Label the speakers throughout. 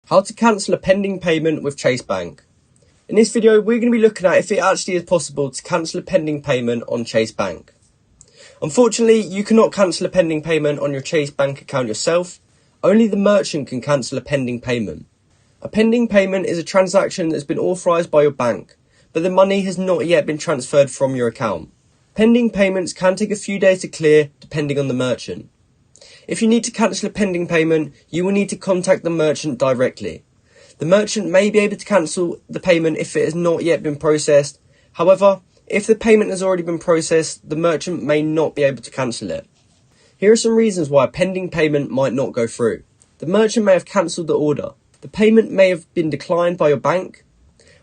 Speaker 1: How to cancel a pending payment with Chase Bank. In this video, we're going to be looking at if it actually is possible to cancel a pending payment on Chase Bank. Unfortunately, you cannot cancel a pending payment on your Chase Bank account yourself. Only the merchant can cancel a pending payment. A pending payment is a transaction that's been authorised by your bank, but the money has not yet been transferred from your account. Pending payments can take a few days to clear depending on the merchant. If you need to cancel a pending payment, you will need to contact the merchant directly. The merchant may be able to cancel the payment if it has not yet been processed. However, if the payment has already been processed, the merchant may not be able to cancel it. Here are some reasons why a pending payment might not go through. The merchant may have cancelled the order. The payment may have been declined by your bank,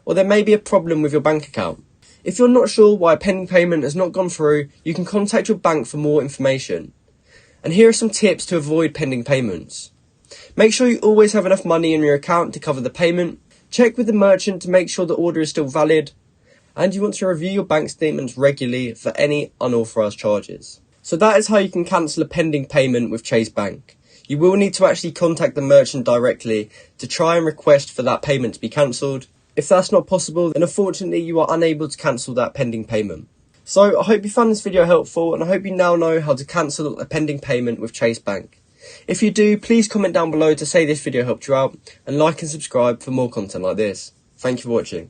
Speaker 1: or there may be a problem with your bank account. If you're not sure why a pending payment has not gone through, you can contact your bank for more information. And here are some tips to avoid pending payments. Make sure you always have enough money in your account to cover the payment. Check with the merchant to make sure the order is still valid. And you want to review your bank statements regularly for any unauthorised charges. So that is how you can cancel a pending payment with Chase Bank. You will need to actually contact the merchant directly to try and request for that payment to be cancelled. If that's not possible, then unfortunately you are unable to cancel that pending payment. So I hope you found this video helpful, and I hope you now know how to cancel a pending payment with Chase Bank. If you do, please comment down below to say this video helped you out, and like and subscribe for more content like this. Thank you for watching.